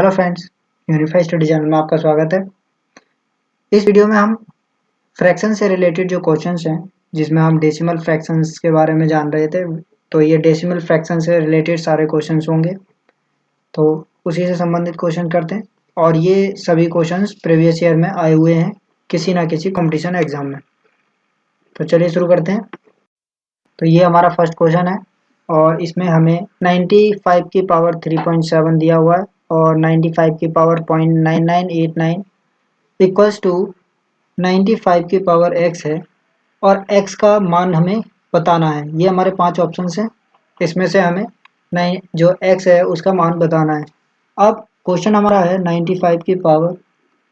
Hello friends, unify study channel में आपका स्वागत है। इस वीडियो में हम फ्रैक्शन से रिलेटेड जो क्वेश्चंस हैं, जिसमें हम डेसिमल फ्रैक्शंस के बारे में जान रहे थे, तो ये डेसिमल फ्रैक्शन से रिलेटेड सारे क्वेश्चंस होंगे। तो उसी से संबंधित क्वेश्चन करते हैं और ये सभी क्वेश्चंस प्रीवियस ईयर में आए हुए हैं किसी ना किसी कॉम्पिटिशन एग्जाम में। तो चलिए शुरू करते हैं। तो ये हमारा फर्स्ट क्वेश्चन है और इसमें हमें 95 की पावर 3.7 दिया हुआ है और 95 की पावर 0.9989 इक्वल्स टू 95 की पावर x है और x का मान हमें बताना है। ये हमारे 5 ऑप्शंस हैं, इसमें से हमें जो x है उसका मान बताना है। अब क्वेश्चन हमारा है 95 की पावर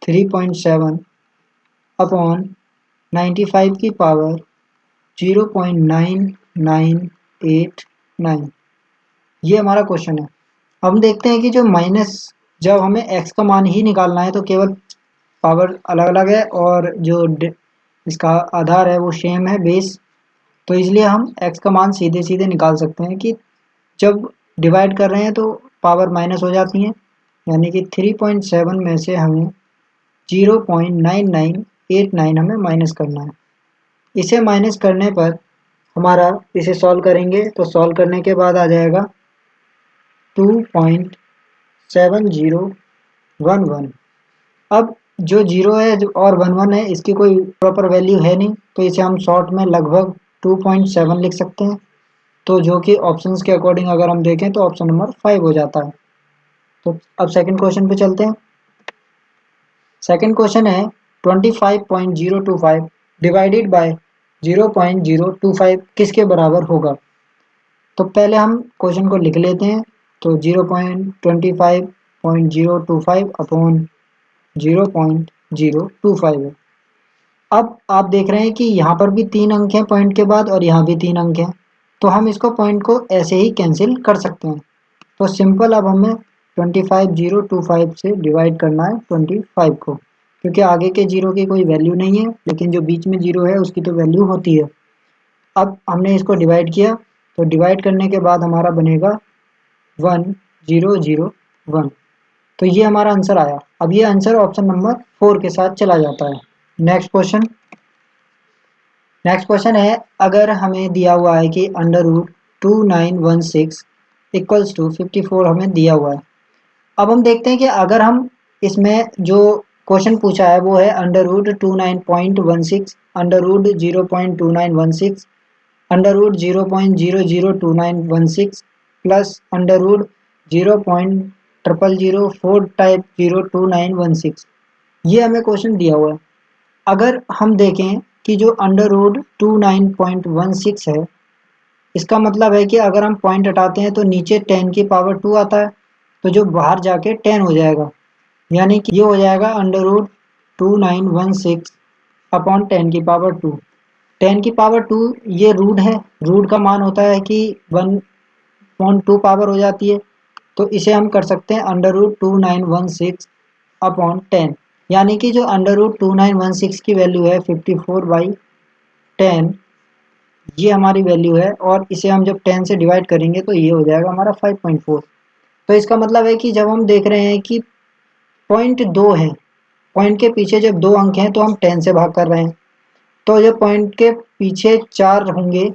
3.7 अपॉन 95 की पावर 0.9989, ये हमारा क्वेश्चन है। अब हम देखते हैं कि जो माइनस, जब हमें x का मान ही निकालना है तो केवल पावर अलग अलग है और जो इसका आधार है वो सेम है, बेस। तो इसलिए हम x का मान सीधे सीधे निकाल सकते हैं कि जब डिवाइड कर रहे हैं तो पावर माइनस हो जाती है, यानी कि 3.7 में से हमें 0.9989 हमें माइनस करना है। इसे माइनस करने पर हमारा, इसे सॉल्व करेंगे तो सॉल्व करने के बाद आ जाएगा 2.7011। अब जो जीरो है और 11 है, इसकी कोई प्रॉपर वैल्यू है नहीं, तो इसे हम शॉर्ट में लगभग 2.7 लिख सकते हैं। तो जो कि ऑप्शंस के अकॉर्डिंग अगर हम देखें तो ऑप्शन नंबर 5 हो जाता है। तो अब सेकंड क्वेश्चन पे चलते हैं। सेकंड क्वेश्चन है 25.025 डिवाइडेड बाय 0.025 किसके बराबर होगा। तो पहले हम क्वेश्चन को लिख लेते हैं। तो 0.25.025 अपॉन 0.025 है। अब आप देख रहे हैं कि यहाँ पर भी 3 अंक हैं पॉइंट के बाद और यहाँ भी 3 अंक हैं, तो हम इसको पॉइंट को ऐसे ही कैंसिल कर सकते हैं। तो सिंपल अब हमें 25025 से डिवाइड करना है 25 को, क्योंकि आगे के जीरो की कोई वैल्यू नहीं है, लेकिन जो बीच में जीरो है उसकी तो वैल्यू होती है। अब हमने इसको डिवाइड किया, तो डिवाइड करने के बाद हमारा बनेगा 1001। तो ये हमारा आंसर आया। अब ये आंसर ऑप्शन नंबर 4 के साथ चला जाता है। नेक्स्ट क्वेश्चन है, अगर हमें दिया हुआ है कि अंडर रूट 2916 इक्वल्स टू 54 हमें दिया हुआ है। अब हम देखते हैं कि अगर हम इसमें जो क्वेश्चन पूछा है वो है under root 29.16, under root 0.2916, under root 0.002916 plus under root 0.0004 type 02916, ये हमें क्वेश्चन दिया हुआ है। अगर हम देखें कि जो अंडर रूट 29.16 है, इसका मतलब है कि अगर हम पॉइंट हटाते हैं तो नीचे 10 की पावर 2 आता है, तो जो बाहर जाके 10 हो जाएगा, यानी कि ये हो जाएगा अंडर रूट 2916 अपॉन 10 की पावर 2। 10 की पावर 2 ये रूट है, रूट का मान होता है कि 1/2 पावर हो जाती है, तो इसे हम कर सकते हैं अंडर रूट 2916 अपॉन 10, यानी कि जो अंडर रूट 2916 की वैल्यू है 54/10, ये हमारी वैल्यू है। और इसे हम जब 10 से डिवाइड करेंगे तो ये हो जाएगा हमारा 5.4। तो इसका मतलब है कि जब हम देख रहे हैं कि पॉइंट 2 है, पॉइंट के पीछे जब 2 अंक हैं तो हम 10 से भाग कर रहे हैं, तो जब पॉइंट के पीछे 4 होंगे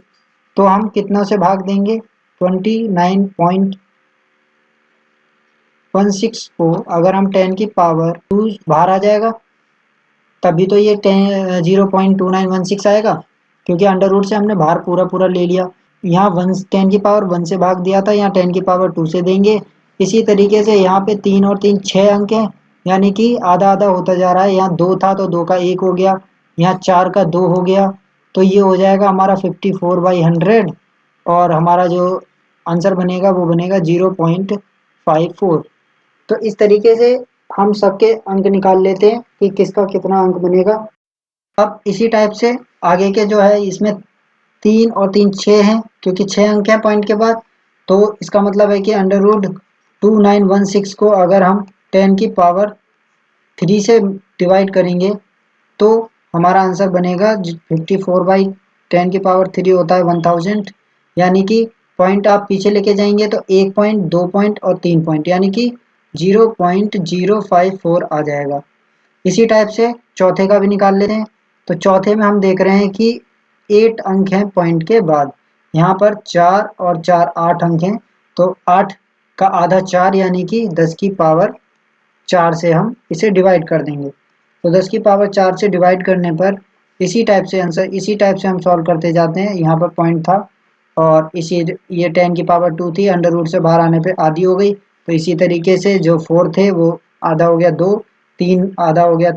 तो हम कितना से भाग देंगे, 29.16 को अगर हम 10 की पावर 2 बाहर आ जाएगा, तभी तो ये 0.2916 आएगा, क्योंकि अंडर रूट से हमने बाहर पूरा पूरा ले लिया। यहाँ 10 की पावर 1 से भाग दिया था, यहाँ 10 की पावर 2 से देंगे। इसी तरीके से यहाँ पे 3 और 3 6 अंक हैं, यानी कि आधा आधा होता जा रहा है। यहाँ 2 था तो 2 का 1 हो गया, यहाँ 4 का 2 हो गया, तो ये हो जाएगा हमारा 54/100 और हमारा जो आंसर बनेगा वो बनेगा 0.54। तो इस तरीके से हम सबके अंक निकाल लेते हैं कि किसका कितना अंक बनेगा। अब इसी टाइप से आगे के जो है, इसमें 3 और 3 6 हैं, क्योंकि 6 अंक हैं पॉइंट के बाद, तो इसका मतलब है कि अंडर रूट 2916 को अगर हम 10 की पावर 3 से डिवाइड करेंगे तो हमारा आंसर बनेगा 54/10 की पावर 3 होता है 1000, यानी कि पॉइंट आप पीछे लेके जाएंगे तो 1 पॉइंट, 2 पॉइंट और 3 पॉइंट, यानी कि 0.054 आ जाएगा। इसी टाइप से चौथे का भी निकाल लेते हैं। तो चौथे में हम देख रहे हैं कि 8 अंक हैं पॉइंट के बाद, यहाँ पर 4 और 4 8 अंक हैं, तो 8 का आधा 4 यानी कि 10 की पावर 4 से हम इसे डिवाइड कर देंगे। तो 10 की पावर 4 से डिवाइड करने पर इसी टाइप से आंसर, इसी टाइप से हम सॉल्व करते जाते हैं। यहाँ पर पॉइंट था और इसी ये 10 की पावर 2 थी, अंडर रूट से बाहर आने पे आधी हो गई। तो इसी तरीके से जो 4 थे वो आधा हो गया 2, 3 आधा हो गया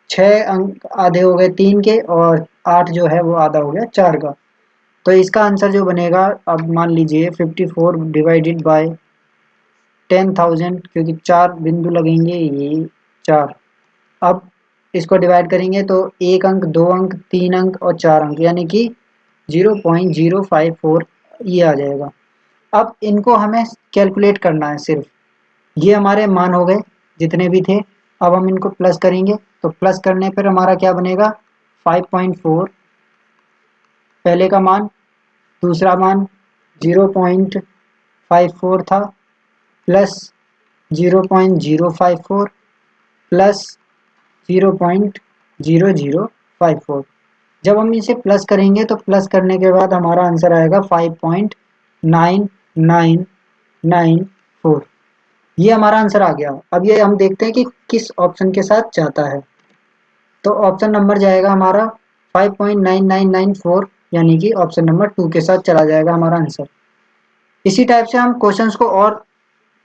6 अंक आधे हो गए 3 के, और 8 जो है वो आधा हो गया 4 का। तो इसका आंसर जो बनेगा, अब मान लीजिए 54 डिवाइडेड बाय 10,000, क्योंकि 4 बिंदु लगेंगे, ये 4। अब इसको डिवाइड करेंगे तो 1 अंक, 2 अंक, 3 अंक और 4 अंक, यानी कि 0.054 ये आ जाएगा। अब इनको हमें कैलकुलेट करना है सिर्फ। ये हमारे मान हो गए जितने भी थे। अब हम इनको प्लस करेंगे, तो प्लस करने पर हमारा क्या बनेगा, 5.4 पहले का मान, दूसरा मान 0.54 था, प्लस 0.054 प्लस 0.0054। जब हम इसे प्लस करेंगे तो प्लस करने के बाद हमारा आंसर आएगा 5.9994। ये हमारा आंसर आ गया। अब ये हम देखते हैं कि किस ऑप्शन के साथ जाता है। तो ऑप्शन नंबर जाएगा हमारा 5.9994, यानी कि ऑप्शन नंबर 2 के साथ चला जाएगा हमारा आंसर। इसी टाइप से हम क्वेश्चंस को और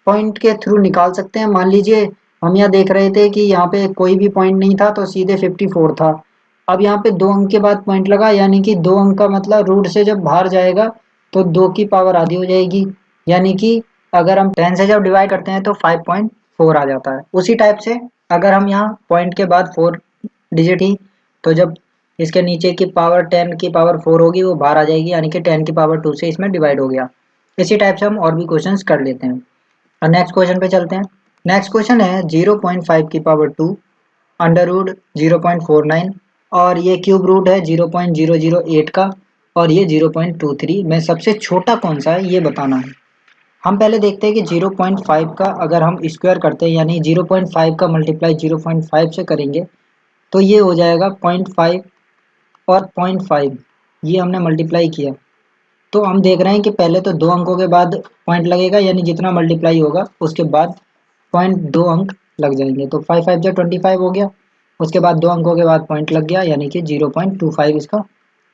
पॉइंट के थ्रू निकाल सकते हैं। मान लीजिए हम यहाँ देख रहे थे कि यहाँ पे कोई भी पॉइंट नहीं था, तो सीधे 54 था। अब यहाँ पे 2 अंक के बाद पॉइंट लगा, यानी कि 2 अंक का मतलब रूट से जब बाहर जाएगा तो 2 की पावर आधी हो जाएगी, यानी कि अगर हम 10 से जब डिवाइड करते हैं तो 5.4 आ जाता है। उसी टाइप से अगर हम यहाँ पॉइंट के बाद 4 डिजिट ही, तो जब इसके नीचे की पावर 10 की पावर 4 होगी वो बाहर आ जाएगी, यानी कि 10 की पावर 2 से इसमें डिवाइड हो गया। इसी टाइप से हम और भी क्वेश्चंस कर लेते हैं। और नेक्स्ट क्वेश्चन पे चलते हैं। नेक्स्ट क्वेश्चन है 0.5 की पावर 2 अंडर रूट 0.49, और ये क्यूब रूट है 0.008 का, और ये 0.23 में सबसे छोटा कौन सा है ये बताना है। हम पहले देखते हैं कि 0.5 का अगर हम स्क्वायर करते हैं, यानी 0.5 का मल्टीप्लाई 0.5 से करेंगे, तो ये हो जाएगा 0.5 और 0.5, ये हमने मल्टीप्लाई किया। तो हम देख रहे हैं कि पहले तो 2 अंकों के बाद पॉइंट लगेगा, यानी जितना मल्टीप्लाई होगा उसके बाद 0.2 अंक लग जाएंगे। तो 5 5 जा 25 हो गया। उसके बाद 2 अंकों के बाद पॉइंट लग गया, यानी कि 0.25 इसका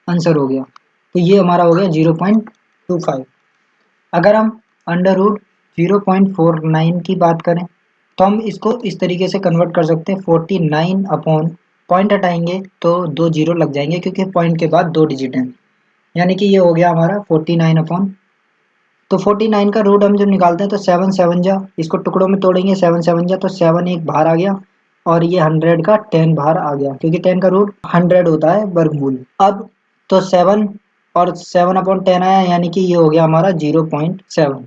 आंसर हो गया। तो ये हमारा हो गया 0.25। अगर हम अंडर रूट 0.49 की बात करें, तो हम इसको इस तरीके से कन्वर्ट कर सकते हैं। 49 अपॉन पॉइंट हटाएंगे तो 2 जीरो लग जाएंगे, क्योंकि पॉइंट के बाद 2 डिजिट हैं, यानी कि ये हो गया हमारा 49 अपॉन। तो 49 का रूट हम जब निकालते हैं तो 7 7 जा, इसको टुकड़ों में तोड़ेंगे 7 7 जा, तो 7 एक बाहर आ गया, और ये 100 का 10 बाहर आ गया, क्योंकि 10 का रूट 100 होता है वर्गमूल। अब तो 7 और 7 अपॉन 10 आया, यानी कि ये हो गया हमारा 0.7।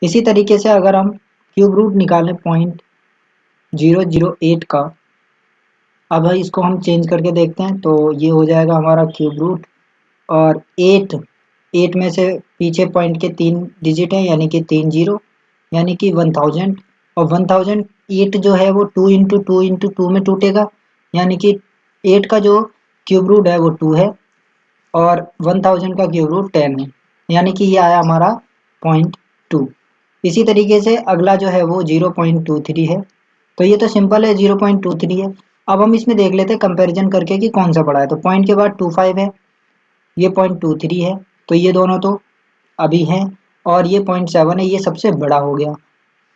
इसी तरीके से अगर हम क्यूब रूट निकालें 0.008 का, अब इसको हम चेंज करके देखते हैं, तो ये हो जाएगा हमारा क्यूब रूट, और 8 में से पीछे पॉइंट के 3 डिजिट हैं, यानी कि 3 जीरो, यानी कि 1000। और 1008 जो है वो 2 इंटू 2 इंटू 2 में टूटेगा, यानी कि 8 का जो क्यूब रूट है वो 2 है, और 1000 का क्यूब रूट 10 है, यानी कि ये आया हमारा 0.2। इसी तरीके से अगला जो है वो 0.23 है। तो ये तो सिंपल है, 0.23 है। अब हम इसमें देख लेते हैं कंपैरिजन करके कि कौन सा बड़ा है। तो पॉइंट के बाद 25 है, ये 0.23 है, तो ये दोनों तो अभी हैं, और ये 0.7 है, ये सबसे बड़ा हो गया।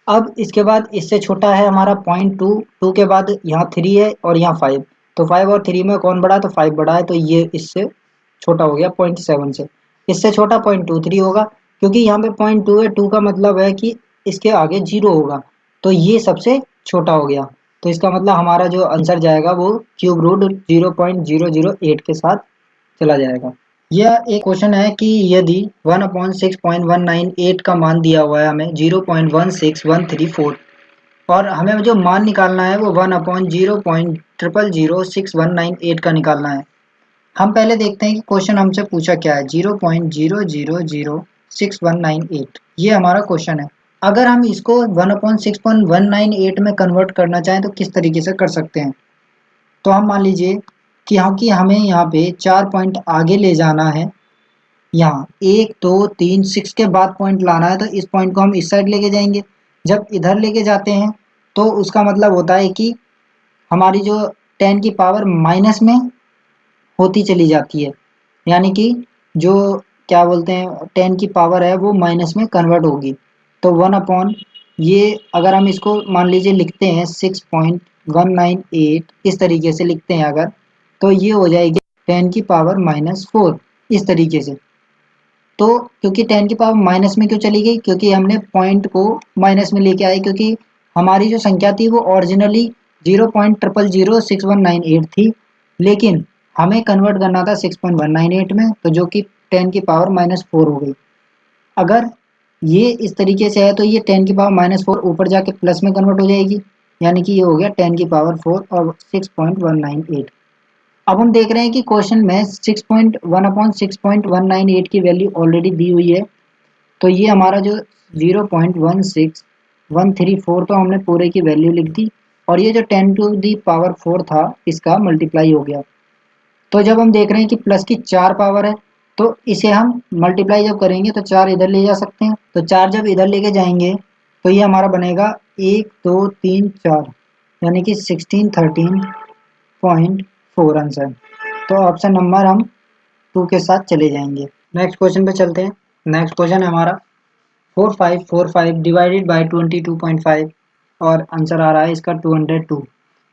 अब इसके बाद इससे छोटा है हमारा 0.2, 2 के बाद यहाँ 3 है और यहाँ 5, तो 5 और 3 में कौन बड़ा है, तो 5 बड़ा है, तो ये इससे छोटा हो गया 0.7 से। इससे छोटा 0.23 होगा, क्योंकि यहाँ पे 0.2 है, 2 का मतलब है कि इसके आगे 0 होगा, तो ये सबसे छोटा हो गया। तो इसका मतलब हमारा जो आंसर जाएगा वो क्यूब रूट 0.008 के साथ चला जाएगा। यह एक क्वेश्चन है कि यदि 1/6.198 का मान दिया हुआ है हमें 0.16134, और हमें जो मान निकालना है वो 1/0.0006198 का निकालना है। हम पहले देखते हैं कि क्वेश्चन हमसे पूछा क्या है। 0.0006198 ये हमारा क्वेश्चन है। अगर हम इसको 1/6.198 में कन्वर्ट करना चाहें तो किस तरीके से कर सकते हैं। तो हम मान लीजिए कि हमें यहाँ पे 4 पॉइंट आगे ले जाना है, यहाँ 1 2 3 6 के बाद पॉइंट लाना है, तो इस पॉइंट को हम इस साइड लेके जाएंगे। जब इधर लेके जाते हैं तो उसका मतलब होता है कि हमारी जो 10 की पावर माइनस में होती चली जाती है, यानी कि जो क्या बोलते हैं 10 की पावर है वो माइनस में कन्वर्ट होगी। तो 1 अपॉन ये अगर हम इसको मान लीजिए लिखते हैं 6.198 इस तरीके से लिखते हैं अगर, तो ये हो जाएगी 10 की पावर -4 इस तरीके से। तो क्योंकि 10 की पावर माइनस में क्यों चली गई, क्योंकि हमने पॉइंट को माइनस में लेके आए, क्योंकि हमारी जो संख्या थी वो ओरिजिनली 0.0006198 थी, लेकिन हमें कन्वर्ट करना था 6.198 में, तो जो कि 10 की पावर -4 हो गई। अगर ये इस तरीके से है तो ये 10 की पावर -4 ऊपर जाके प्लस में कन्वर्ट हो जाएगी, यानी कि ये हो गया 10 की पावर 4 और 6.198। अब हम देख रहे हैं कि क्वेश्चन में 1/6.198 की वैल्यू ऑलरेडी दी हुई है, तो ये हमारा जो 0.16134 तो हमने पूरे की वैल्यू लिख दी, और ये जो 10 टू दी पावर 4 था इसका मल्टीप्लाई हो गया। तो जब हम देख रहे हैं कि प्लस की 4 पावर है, तो इसे हम मल्टीप्लाई जब करेंगे तो 4 इधर ले जा सकते हैं, तो 4 जब इधर लेके जाएंगे तो ये हमारा बनेगा 1 2 3 4, यानी कि 1613.4 आंसर। तो ऑप्शन नंबर हम 2 के साथ चले जाएंगे। नेक्स्ट क्वेश्चन पे चलते हैं। नेक्स्ट क्वेश्चन है हमारा 4545 डिवाइडेड बाय 22.5 और आंसर आ रहा है इसका 202।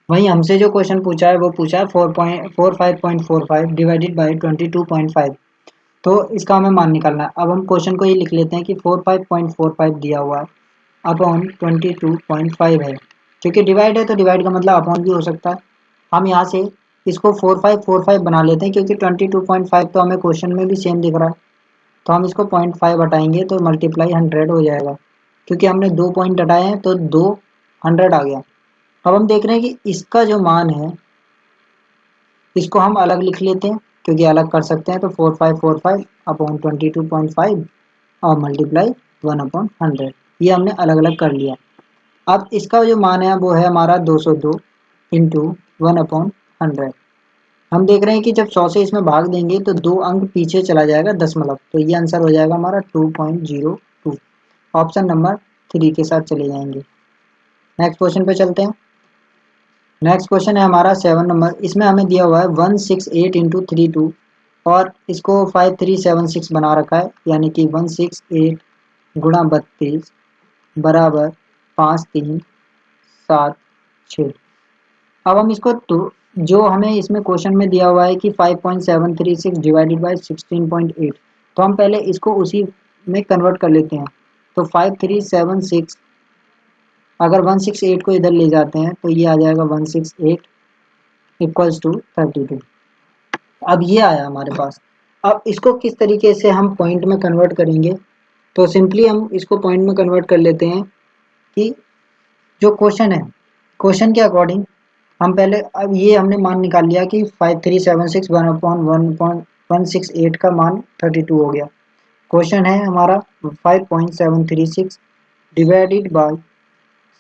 वहीं हमसे जो क्वेश्चन पूछा है वो पूछा है 4.45 डिवाइडेड बाय 22.5, तो इसका हमें मान निकालना है। अब हम क्वेश्चन को ये लिख लेते हैं कि 45.45 दिया हुआ है अपॉन 22.5 है, क्योंकि डिवाइड है तो डिवाइड का मतलब अपॉन भी हो सकता है। हम यहाँ से इसको 4545 बना लेते हैं, क्योंकि 22.5 तो हमें क्वेश्चन में भी सेम दिख रहा है, तो हम इसको 0.5 हटाएंगे तो मल्टीप्लाई 100 हो जाएगा, क्योंकि हमने 2 पॉइंट हटाए हैं तो 200 आ गया। अब हम देख रहे हैं कि इसका जो मान है इसको हम अलग लिख लेते हैं, क्योंकि अलग कर सकते हैं, तो 4545 अपॉन 22.5 और मल्टीप्लाई 1/100, ये हमने अलग अलग कर लिया। अब इसका जो मान है वो है हमारा 202 इंटू 1/100। हम देख रहे हैं कि जब 100 से इसमें भाग देंगे तो 2 अंक पीछे चला जाएगा दशमलव, तो ये आंसर हो जाएगा हमारा 2.02। ऑप्शन नंबर 3 के साथ चले जाएंगे। नेक्स्ट क्वेश्चन पे चलते हैं। नेक्स्ट क्वेश्चन है हमारा 7 नंबर। इसमें हमें दिया हुआ है 168 इंटू 32 और इसको 5376 बना रखा है, यानी कि 168 गुणा 32 बराबर 5376। अब हम इसको जो हमें इसमें क्वेश्चन में दिया हुआ है कि 5.736 डिवाइडेड बाई 16.8, तो हम पहले इसको उसी में कन्वर्ट कर लेते हैं। तो 5376 अगर 168 को इधर ले जाते हैं तो ये आ जाएगा 168 इक्वल्स टू 32। अब ये आया हमारे पास। अब इसको किस तरीके से हम पॉइंट में कन्वर्ट करेंगे, तो सिंपली हम इसको पॉइंट में कन्वर्ट कर लेते हैं कि जो क्वेश्चन है क्वेश्चन के अकॉर्डिंग हम पहले, अब ये हमने मान निकाल लिया कि 5376 1/168 का मान 32 हो गया। क्वेश्चन है हमारा 5.736 डिवाइडेड बाय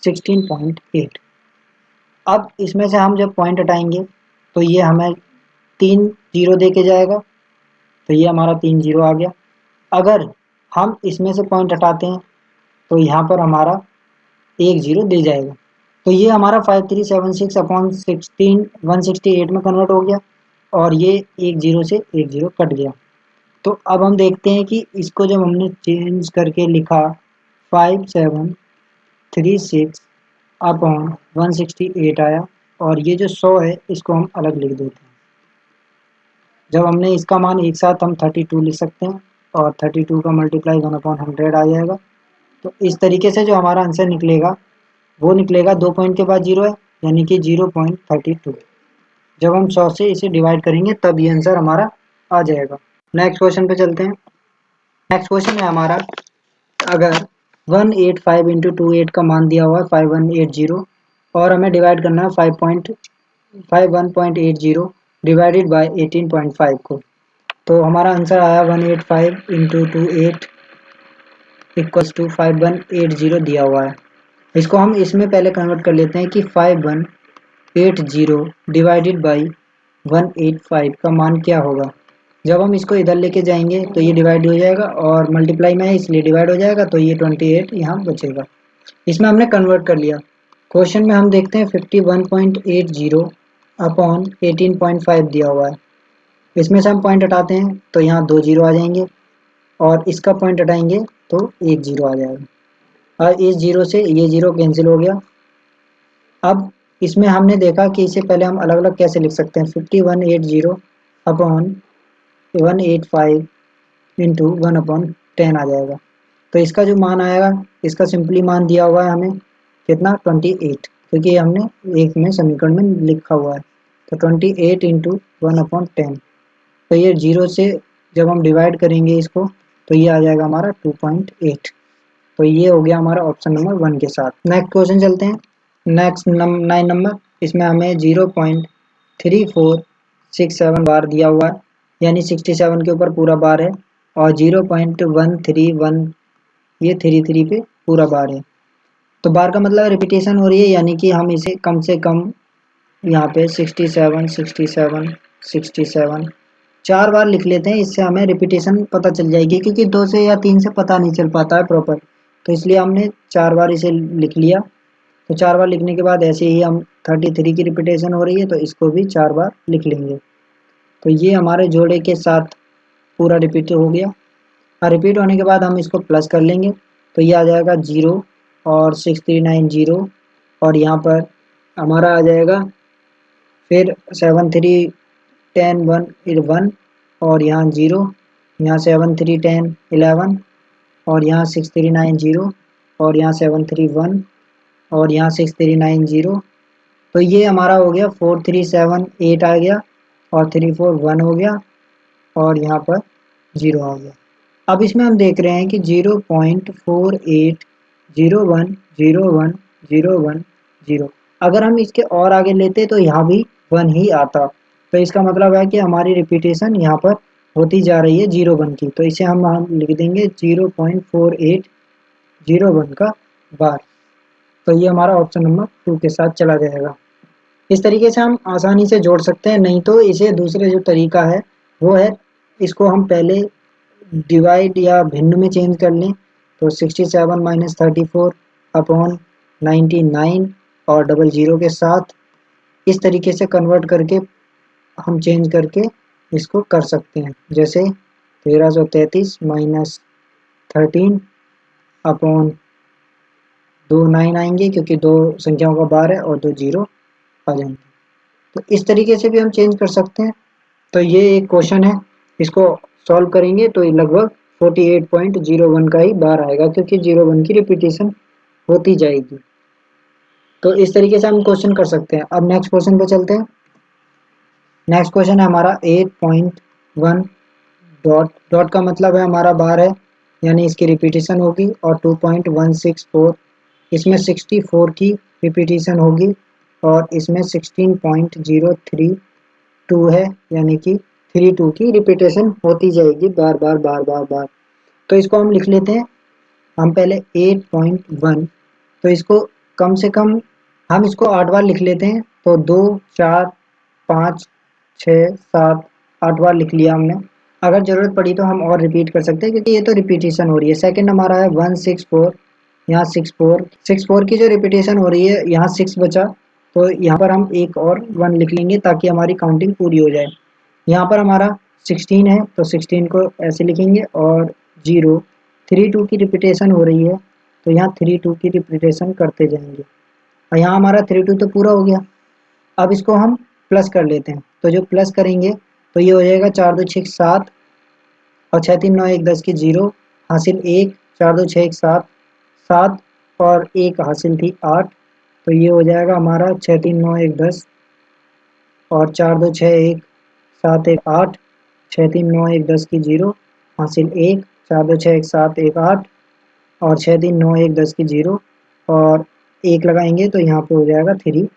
16.8। अब इसमें से हम जब पॉइंट हटाएंगे तो ये हमें 3 जीरो दे के जाएगा, तो ये हमारा 3 जीरो आ गया। अगर हम इसमें से पॉइंट हटाते हैं तो यहाँ पर हमारा 1 जीरो दे जाएगा, तो ये हमारा 5376 अपॉन 168 में कन्वर्ट हो गया, और ये 1 जीरो से 1 जीरो कट गया। तो अब हम देखते हैं कि इसको जब हमने चेंज करके लिखा 5736 अपॉन 168 आया, और ये जो 100 है इसको हम अलग लिख देते हैं। जब हमने इसका मान एक साथ हम 32 लिख सकते हैं, और 32 का मल्टीप्लाई 1/100 आ जाएगा। तो इस तरीके से जो हमारा आंसर निकलेगा वो निकलेगा, 2 पॉइंट के बाद जीरो है, यानी कि 0.32। जब हम 100 से इसे डिवाइड करेंगे तब ये आंसर हमारा आ जाएगा। नेक्स्ट क्वेश्चन पे चलते हैं। नेक्स्ट क्वेश्चन है हमारा, अगर 185 इंटू 28 का मान दिया हुआ है 5180 और हमें डिवाइड करना है 51.80 डिवाइडेड बाय 18.5 को, तो हमारा आंसर आया 185 इंटू 28 इक्वल्स टू 5180 दिया हुआ है। इसको हम इसमें पहले कन्वर्ट कर लेते हैं कि 5180 डिवाइडेड बाई 185 का मान क्या होगा। जब हम इसको इधर लेके जाएंगे तो ये डिवाइड हो जाएगा और मल्टीप्लाई में है इसलिए डिवाइड हो जाएगा, तो ये 28 यहाँ बचेगा। इसमें हमने कन्वर्ट कर लिया। क्वेश्चन में हम देखते हैं 51.80 अपॉन 18.5 दिया हुआ है। इसमें से हम पॉइंट हटाते हैं तो यहाँ 2 जीरो आ जाएंगे और इसका पॉइंट हटाएंगे तो 1 जीरो आ जाएगा और इस जीरो से ये जीरो कैंसिल हो गया। अब इसमें हमने देखा कि इसे पहले हम अलग अलग कैसे लिख सकते हैं। 5180 अपॉन 185 इंटू 1/10 आ जाएगा। तो इसका जो मान आएगा, इसका सिंपली मान दिया हुआ है हमें कितना 28, क्योंकि हमने एक में समीकरण में लिखा हुआ है। तो 28 इंटू 1/10, तो ये जीरो से जब हम डिवाइड करेंगे इसको तो ये आ जाएगा हमारा 2.8। तो ये हो गया हमारा ऑप्शन नंबर 1 के साथ। नेक्स्ट क्वेश्चन चलते हैं। नेक्स्ट 9 नंबर, इसमें हमें 0.3467 बार दिया हुआ है, यानी 67 के ऊपर पूरा बार है और 0.131 ये 33 पे पूरा बार है। तो बार का मतलब रिपीटेशन हो रही है, यानी कि हम इसे कम से कम यहाँ पे 67 67 67 4 बार लिख लेते हैं। इससे हमें रिपीटेशन पता चल जाएगी, क्योंकि 2 से या 3 से पता नहीं चल पाता है प्रॉपर, तो इसलिए हमने 4 बार इसे लिख लिया। तो 4 बार लिखने के बाद ऐसे ही हम 33 की रिपीटेशन हो रही है तो इसको भी 4 बार लिख लेंगे। तो ये हमारे जोड़े के साथ पूरा रिपीट हो गया। और रिपीट होने के बाद हम इसको प्लस कर लेंगे तो ये आ जाएगा 0 और 6390 और यहाँ पर हमारा आ जाएगा फिर 7 3 10 1 1 और यहाँ 0, यहाँ 7 3 10 11 और यहाँ 6390 और यहाँ 7 3 1 और यहाँ 6390। तो ये हमारा हो गया 4378 आ गया और 341 हो गया और यहाँ पर 0 आ गया। अब इसमें हम देख रहे हैं कि 0.48010101 अगर हम इसके और आगे लेते तो यहाँ भी 1 ही आता। तो इसका मतलब है कि हमारी रिपीटेशन यहाँ पर होती जा रही है 01 की। तो इसे हम लिख देंगे 0.4801 का बार। तो ये हमारा ऑप्शन नंबर 2 के साथ चला जाएगा। इस तरीके से हम आसानी से जोड़ सकते हैं। नहीं तो इसे दूसरे जो तरीका है वो है, इसको हम पहले डिवाइड या भिन्न में चेंज कर लें। तो 67 माइनस 34 अपॉन 99 और डबल जीरो के साथ इस तरीके से कन्वर्ट करके हम चेंज करके इसको कर सकते हैं। जैसे 1333 माइनस 13 अपॉन 2 9 आएंगे, क्योंकि 2 संख्याओं का बार है और 2 जीरो आ जाएंगे। तो इस तरीके से भी हम चेंज कर सकते हैं। तो ये एक क्वेश्चन है, इसको सॉल्व करेंगे तो लगभग 48.01 का ही बार आएगा, क्योंकि 01 की रिपीटेशन होती जाएगी। तो इस तरीके से हम क्वेश्चन कर सकते हैं। अब नेक्स्ट क्वेश्चन पे चलते हैं। नेक्स्ट क्वेश्चन है हमारा 8.1 डॉट। डॉट का मतलब है हमारा बार है, यानी इसकी रिपीटेशन होगी। और 2.164 इसमें 64 की रिपीटेशन होगी और इसमें 16.032 है, यानी कि 32 की रिपीटेशन होती जाएगी बार बार बार बार बार। तो इसको हम लिख लेते हैं। हम पहले 8.1, तो इसको कम से कम हम इसको 8 बार लिख लेते हैं। तो 2 4 5 6 7 8 बार लिख लिया हमने। अगर ज़रूरत पड़ी तो हम और रिपीट कर सकते हैं, क्योंकि ये तो रिपीटेशन हो रही है। सेकंड हमारा है 164, यहाँ 64 की जो रिपीटेशन हो रही है, यहाँ 6 बचा तो यहाँ पर हम एक और 1 लिख लेंगे ताकि हमारी काउंटिंग पूरी हो जाए। यहाँ पर हमारा 16 है तो 16 को ऐसे लिखेंगे और 0 32 की रिपीटेशन हो रही है तो यहाँ 32 की रिपीटेशन करते जाएंगे। और यहाँ हमारा 32 तो पूरा हो गया। अब इसको हम प्लस कर लेते हैं। तो जो प्लस करेंगे तो ये हो जाएगा 4 2 6 7 और 6 3 9 1 10 की 0 हासिल 1, 4 2 6 1 7 7 और 1 हासिल थी 8। तो ये हो जाएगा हमारा 6 3 9 1 10 और 4 2 6 1 7 1 8, 6 3 9 1 10 की 0 हासिल 1, 4 2 6 1 7 1 8 और 6 3 9 1 10 की 0 और 1 लगाएंगे तो यहाँ पे हो जाएगा 3।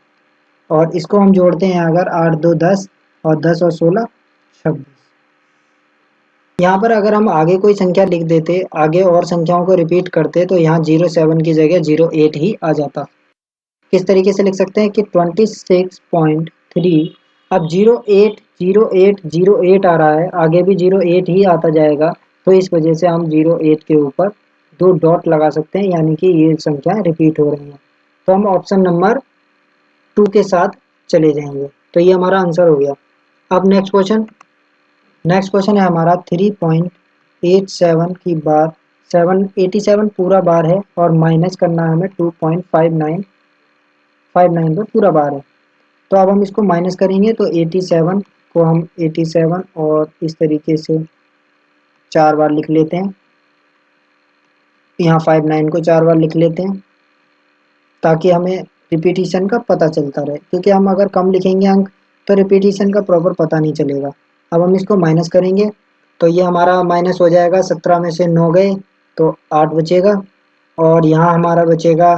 और इसको हम जोड़ते हैं अगर 8 2 10 और 10 और 16 26। यहाँ पर अगर हम आगे कोई संख्या लिख देते, आगे और संख्याओं को रिपीट करते, तो यहाँ 07 की जगह 08 ही आ जाता। किस तरीके से लिख सकते हैं कि 26.3, अब 08 आ रहा है, आगे भी 08 ही आता जाएगा, तो इस वजह से हम 08 के ऊपर 2 डॉट लगा सकते हैं, यानी कि ये संख्या रिपीट हो रही है। तो हम ऑप्शन नंबर 2 के साथ चले जाएंगे। तो ये हमारा आंसर हो गया। अब नेक्स्ट क्वेश्चन है हमारा 3.87 की बार 787 पूरा बार है और माइनस करना है हमें 2.59 पर पूरा बार है। तो अब हम इसको माइनस करेंगे, तो 87 को हम 87 और इस तरीके से 4 बार लिख लेते हैं। यहाँ 59 को 4 बार लिख लेते हैं ताकि हमें रिपीटिशन का पता चलता रहे, क्योंकि हम अगर कम लिखेंगे अंक तो रिपीटिशन का प्रॉपर पता नहीं चलेगा। अब हम इसको माइनस करेंगे, तो ये हमारा माइनस हो जाएगा, 17 में से 9 गए तो 8 बचेगा, और यहाँ हमारा बचेगा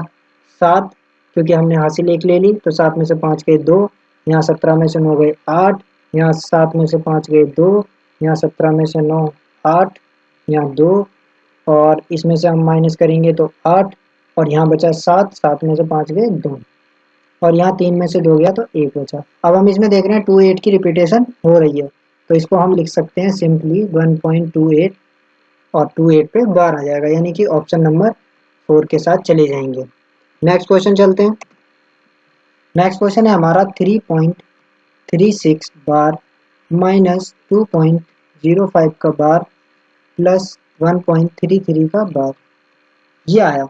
7, क्योंकि हमने हासिल 1 ले ली, तो 7 में से 5 गए 2, यहाँ 17 में से 9 गए 8, यहाँ 7 में से 5 गए 2, यहाँ 17 में से 9 8, यहाँ 2, और इसमें से हम माइनस करेंगे तो 8, और यहाँ बचा 7, 7 में से 5 गए 2, और यहाँ 3 में से 2 गया तो 1 बचा। अब हम इसमें देख रहे हैं 28 की रिपीटेशन हो रही है, तो इसको हम लिख सकते हैं सिंपली 1.28, और 28 पे बार आ जाएगा, यानी कि ऑप्शन नंबर 4 के साथ चले जाएंगे। नेक्स्ट क्वेश्चन चलते हैं। नेक्स्ट क्वेश्चन है हमारा 3.36 बार माइनस 2.05 का बार प्लस 1.33 का बार, ये आया।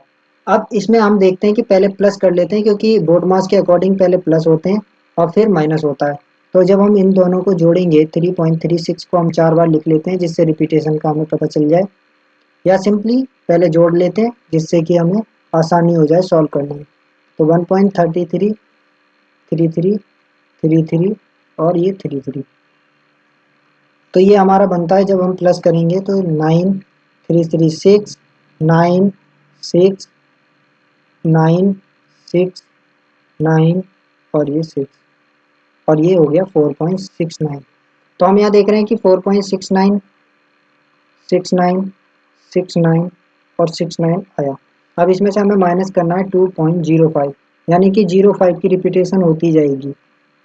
अब इसमें हम देखते हैं कि पहले प्लस कर लेते हैं, क्योंकि बोर्ड मास के अकॉर्डिंग पहले प्लस होते हैं और फिर माइनस होता है। तो जब हम इन दोनों को जोड़ेंगे, 3.36 को हम 4 बार लिख लेते हैं जिससे रिपीटेशन का हमें पता चल जाए, या सिंपली पहले जोड़ लेते हैं जिससे कि हमें आसानी हो जाए सॉल्व करने में। तो 1.33, 33, 33 और ये 33, तो ये हमारा बनता है। जब हम प्लस करेंगे तो 9, 3 3 6, 9 6, 9 6, 9 और ये 6, और ये हो गया 4.69। तो हम यहाँ देख रहे हैं कि 4.69, 69, 69 और 69 आया। अब इसमें से हमें माइनस करना है 2.05, यानी कि 05 की रिपीटेशन होती जाएगी।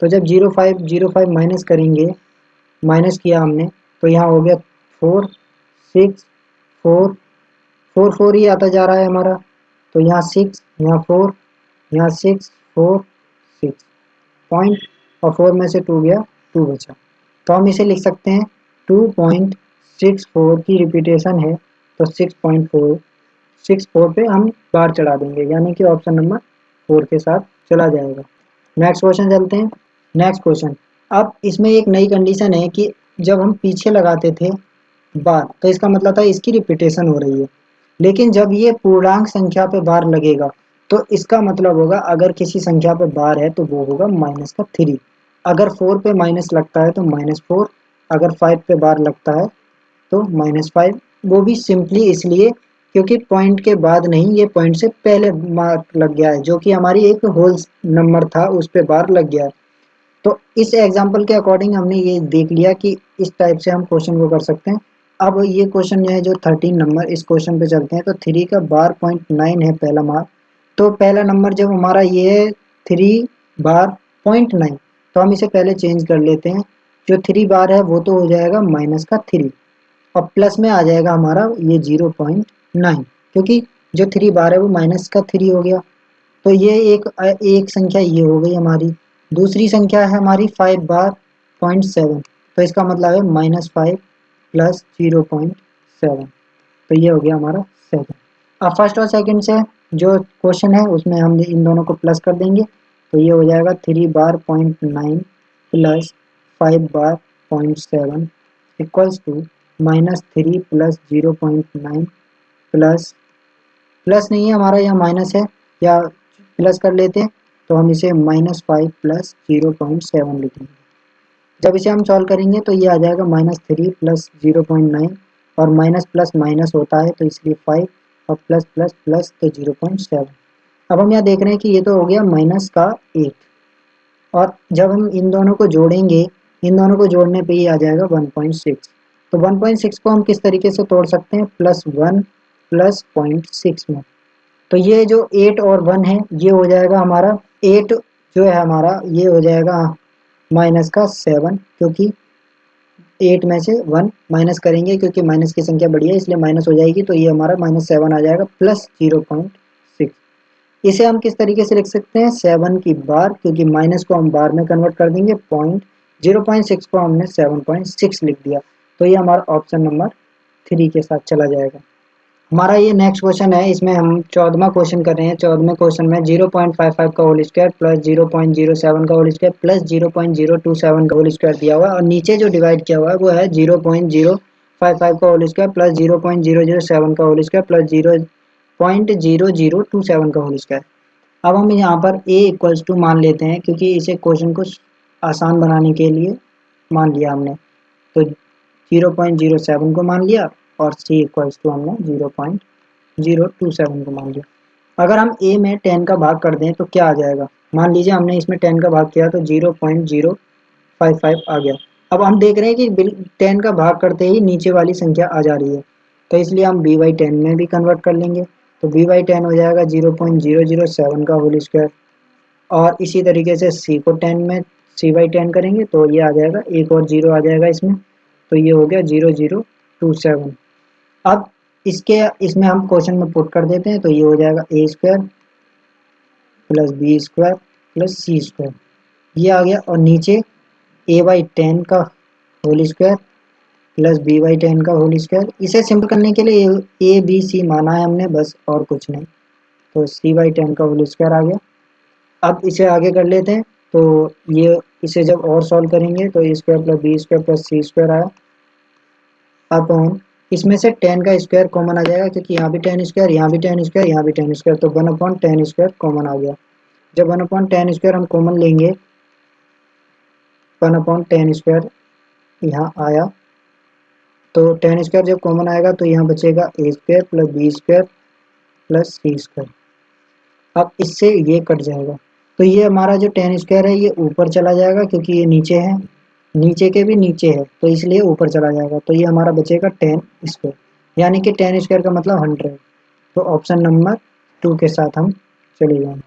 तो जब 05 माइनस करेंगे, माइनस किया हमने, तो यहाँ हो गया 4 6 4 4 4 ही आता जा रहा है हमारा, तो यहाँ 6, यहाँ 4, यहाँ 6 4 6 पॉइंट, और 4 में से 2 गया 2 बचा। तो हम इसे लिख सकते हैं 2.64 की रिपीटेशन है, तो 6.4 पे हम बार चढ़ा देंगे, यानी कि ऑप्शन नंबर 4 के साथ चला जाएगा। नेक्स्ट क्वेश्चन चलते हैं। नेक्स्ट क्वेश्चन, अब इसमें एक नई कंडीशन है कि जब हम पीछे लगाते थे बार, तो इसका मतलब था इसकी रिपीटेशन हो रही है, लेकिन जब ये पूर्णांक संख्या पे बार लगेगा तो इसका मतलब होगा अगर किसी संख्या पे बार है तो वो होगा माइनस का 3, अगर 4 पे माइनस लगता है तो -4, अगर 5 पे बार लगता है तो -5। वो भी सिंपली इसलिए क्योंकि पॉइंट के बाद नहीं, ये पॉइंट से पहले मार्क लग गया है, जो कि हमारी एक होल नंबर था उस पे बार लग गया है। तो इस एग्जाम्पल के अकॉर्डिंग हमने ये देख लिया कि इस टाइप से हम क्वेश्चन को कर सकते हैं। अब ये क्वेश्चन है जो 13 नंबर, इस क्वेश्चन पे चलते हैं। तो 3 का बार 0.9 है पहला मार्क, तो पहला नंबर जब हमारा ये है 3 बार 0.9, तो हम इसे पहले चेंज कर लेते हैं। जो 3 बार है वो तो हो जाएगा -3, और प्लस में आ जाएगा हमारा ये 0.9, क्योंकि जो 3 बार है वो -3 हो गया। तो ये एक संख्या ये हो गई हमारी। दूसरी संख्या है हमारी 5 बार 0.7, तो इसका मतलब है -5 प्लस 0.7, तो ये हो गया हमारा 7। अब फर्स्ट और सेकंड से जो क्वेश्चन है उसमें हम इन दोनों को प्लस कर देंगे, तो ये हो जाएगा 3 बार 0.9 प्लस 5 बार 0.7 इक्वल्स टू -3 प्लस 0.9 प्लस नहीं है हमारा, यहाँ माइनस है, या प्लस कर लेते हैं तो हम इसे -5 प्लस 0.7 लिखेंगे। जब इसे हम सॉल्व करेंगे तो ये आ जाएगा -3 प्लस 0.9, और माइनस प्लस माइनस होता है तो इसलिए 5, और प्लस प्लस प्लस तो 0.7। अब हम यहाँ देख रहे हैं कि ये तो हो गया माइनस का 8, और जब हम इन दोनों को जोड़ेंगे, इन दोनों को जोड़ने पे ये आ जाएगा 1.6। तो 1.6 को हम किस तरीके से तोड़ सकते हैं, +1 + 0.6 में। तो ये जो 8 और 1 है ये हो जाएगा हमारा 8 जो है हमारा ये हो जाएगा माइनस का 7, क्योंकि 8 में से 1 माइनस करेंगे क्योंकि माइनस की संख्या बड़ी है इसलिए माइनस हो जाएगी, तो ये हमारा -7 आ जाएगा प्लस 0.6। इसे हम किस तरीके से लिख सकते हैं, 7 की बार, क्योंकि माइनस को हम बार में कन्वर्ट कर देंगे, 0.6 को हमने 7.6 लिख दिया। तो ये हमारा ऑप्शन नंबर 3 के साथ चला जाएगा। हमारा ये नेक्स्ट क्वेश्चन है, इसमें हम 14वां क्वेश्चन कर रहे हैं। 14वें क्वेश्चन में 0.55 का होल स्क्वायर प्लस 0.07 का होल स्क्वायर प्लस 0.027 का होल स्क्वायर दिया हुआ है, और नीचे जो डिवाइड किया हुआ है वो है 0.055 का होल स्क्वायर प्लस 0.007 का होल स्क्वायर प्लस 0.0027 का होल स्क्वायर। अब हम यहाँ पर a इक्वल्स टू मान लेते हैं, क्योंकि इसे क्वेश्चन को आसान बनाने के लिए मान लिया हमने। तो 0.07 को मान लिया और c इक्वल्स टू हमने 0.027 को मान लिया। अगर हम a में 10 का भाग कर दें तो क्या आ जाएगा, मान लीजिए हमने इसमें 10 का भाग किया तो 0.055 आ गया। अब हम देख रहे हैं कि 10 का भाग करते ही नीचे वाली संख्या आ जा रही है, तो इसलिए हम b/10 में भी कन्वर्ट कर लेंगे। तो b/10 हो जाएगा 0.007 का होल स्क्वायर, और इसी तरीके से c को 10 में c/10 करेंगे तो ये आ जाएगा, एक और जीरो आ जाएगा इसमें, तो ये हो गया 0027। अब इसमें हम क्वेश्चन में पुट कर देते हैं, तो ये हो जाएगा a² plus b² plus c², ये आ गया। और नीचे a/10 का होल स्क्वायर प्लस b/10 का होल स्क्वायर। इसे सिंपल करने के लिए a b c माना है हमने, बस और कुछ नहीं, तो c/10 का होल स्क्वायर आ गया। अब इसे आगे कर लेते हैं, तो ये इसे जब और सॉल्व करेंगे तो a² plus b² plus c² आया। अब इसमें से 10 का स्क्वायर कॉमन आ जाएगा, क्योंकि यहाँ भी 10 स्क्वायर, यहाँ भी 10 स्क्वायर, यहाँ भी 10 स्क्वायर, तो 1/10 स्क्वायर कॉमन आ गया। जब 1/10 स्क्वायर हम कॉमन लेंगे, 1/10 स्क्वायर यहाँ आया, तो 10 स्क्वायर जब कॉमन आएगा तो यहाँ बचेगा a² plus b² plus c²। अब इससे ये कट जाएगा, तो ये हमारा जो 10 स्क्वायर है ये ऊपर चला जाएगा, क्योंकि ये नीचे है, नीचे के भी नीचे है, तो इसलिए ऊपर चला जाएगा, तो ये हमारा बचेगा 10 स्क्वायर, यानी कि 10 स्क्वायर का मतलब 100। तो ऑप्शन नंबर 2 के साथ हम चले जाएंगे।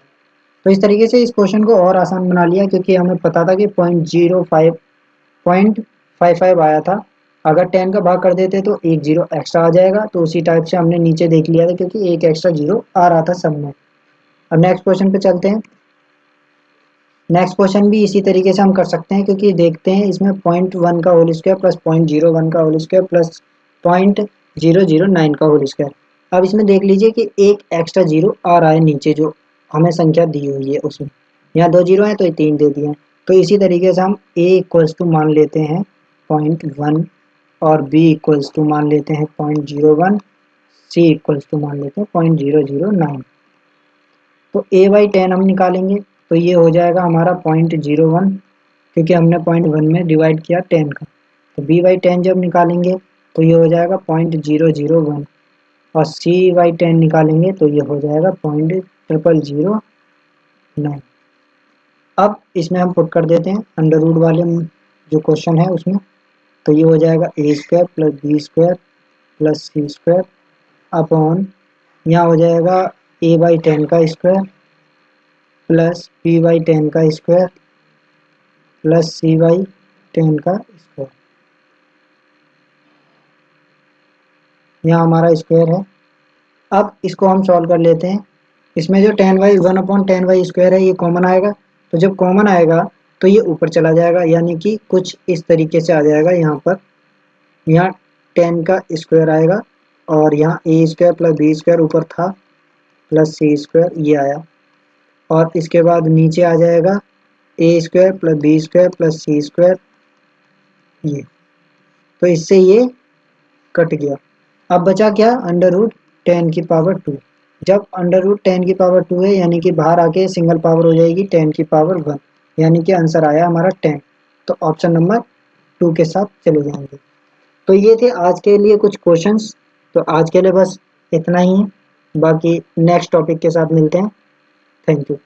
तो इस तरीके से इस क्वेश्चन को और आसान बना लिया, क्योंकि हमें पता था कि 0.55 आया था। अगर 10 का भाग कर देते तो एक जीरो एक्स्ट्रा आ जाएगा, तो उसी टाइप से हमने नीचे देख लिया था, क्योंकि एक एक्स्ट्रा जीरो आ रहा था सब में। अब नेक्स्ट क्वेश्चन पे चलते हैं। नेक्स्ट क्वेश्चन भी इसी तरीके से हम कर सकते हैं, क्योंकि देखते हैं इसमें 0.1 का होल स्क्वायर प्लस 0.01 का होल स्क्वायर प्लस 0.009 का होल स्क्वायर। अब इसमें देख लीजिए कि एक एक्स्ट्रा जीरो आ रहा है नीचे, जो हमें संख्या दी हुई है उसमें, यहाँ 2 जीरो है तो ये 3 दे दिए हैं। तो इसी तरीके से हम a इक्वल्स टू मान लेते हैं 0.1 और b इक्वल्स टू मान लेते हैं 0.01, c इक्वल्स टू मान लेते हैं 0.009। तो a/10 हम निकालेंगे, तो ये हो जाएगा हमारा 0.01, क्योंकि हमने 0.1 में डिवाइड किया 10 का। तो b/10 जब निकालेंगे तो ये हो जाएगा 0.001, और c/10 निकालेंगे तो ये हो जाएगा 0.0009। अब इसमें हम पुट कर देते हैं अंडर रूट वाले जो क्वेश्चन है उसमें, तो ये हो जाएगा a² plus b² plus c² upon, यहाँ हो जाएगा a/10 का स्क्वायर प्लस b/10 का स्क्वायर प्लस c/10 का स्क्वायर, यहाँ हमारा स्क्वायर है। अब इसको हम सॉल्व कर लेते हैं। इसमें जो 1/10 स्क्वायर है ये कॉमन आएगा, तो जब कॉमन आएगा तो ये ऊपर चला जाएगा, यानी कि कुछ इस तरीके से आ जाएगा। यहाँ पर यहाँ 10 का स्क्वायर आएगा, और यहाँ a² प्लस b² ऊपर था प्लस c² ये आया, और इसके बाद नीचे आ जाएगा a² plus b² plus c², ये, तो इससे ये कट गया। अब बचा क्या, √10⁻²। जब √10⁻² है, यानी कि बाहर आके सिंगल पावर हो जाएगी 10⁻1, यानी कि आंसर आया हमारा 10। तो ऑप्शन नंबर 2 के साथ चले जाएंगे। तो ये थे आज के लिए कुछ क्वेश्चंस। तो आज के लिए बस इतना ही है, बाकी नेक्स्ट टॉपिक के साथ मिलते हैं। Thank you.